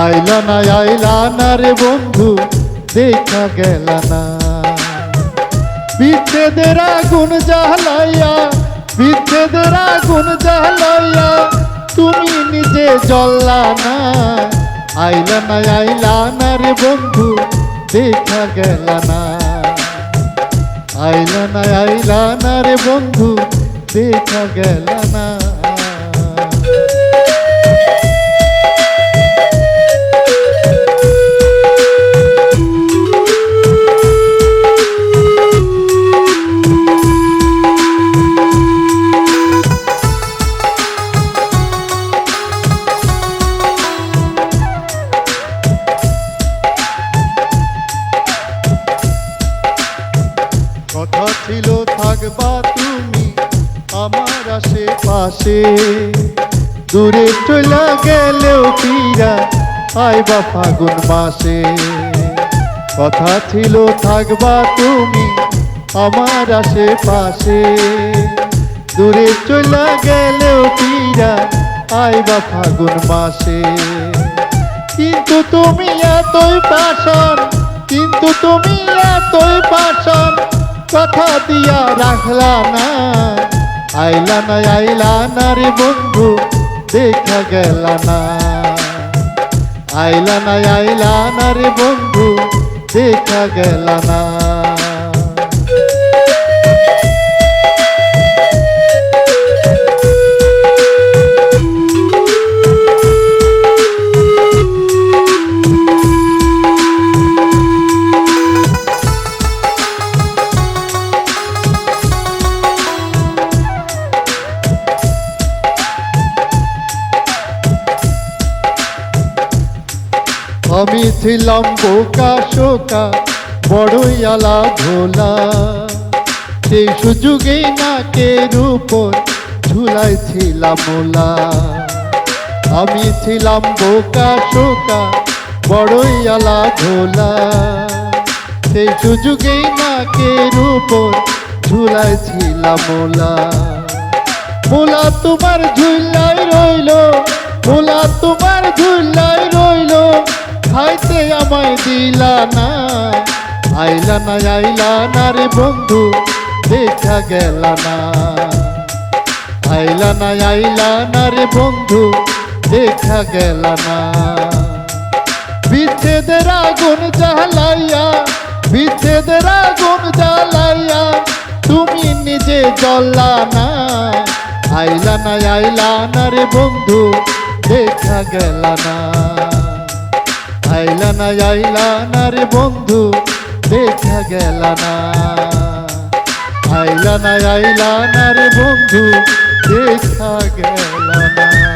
আইলা না রে বন্ধু দেখা গেল না। বিচ্ছেদের আগুন জ্বালাইয়া, বিচ্ছেদের আগুন জ্বালাইয়া তুমি নিজে জ্বললা না। আইলা না রে বন্ধু দেখা গেল না। আইলা না রে বন্ধু দেখা গেল না। কথা ছিল থাকবা তুমি আমার আশেপাশে, দূরে চলে গেলেও ফিরা আইবা ফাগুন মাসে। কথা ছিল থাকবা তুমি আমার আশেপাশে, দূরে চলে গেলেও ফিরা আইবা ফাগুন মাসে। কিন্তু তুমি এতই পাষাণ, কিন্তু তুমি এতই পাষাণ কথা দিয়া রাখলা না। আইলা না রে বন্ধু দেখা গেল না। আইলা না রে বন্ধু দেখা গেল না। আমি ছিলাম বোকা শোকা বড়ই আলা ভোলা, সেই সুযোগেই নাকের উপর ঝুলাইছিলাম মোলা। আমি ছিলাম বোকা শোকা বড়ই আলা ভোলা, সেই সুযোগেই নাকের উপর ঝুলাইছিলাম মোলা। মোলা তোমার ঝুলাই রইল, মোলা তোমার ঝুলাই রইল, খাইতে আমায় দিলা না। আইলা না রে বন্ধু দেখা গেল না। আইলা না রে বন্ধু দেখা গেল না। বিচ্ছেদের আগুন জ্বালাইয়া, বিচ্ছেদের আগুন জ্বালাইয়া তুমি নিজে জ্বললা না। আইলা না রে বন্ধু দেখা গেল না। আইলা না রে বন্ধু দেখা গেল না। আইলা না রে বন্ধু দেখা গেল না।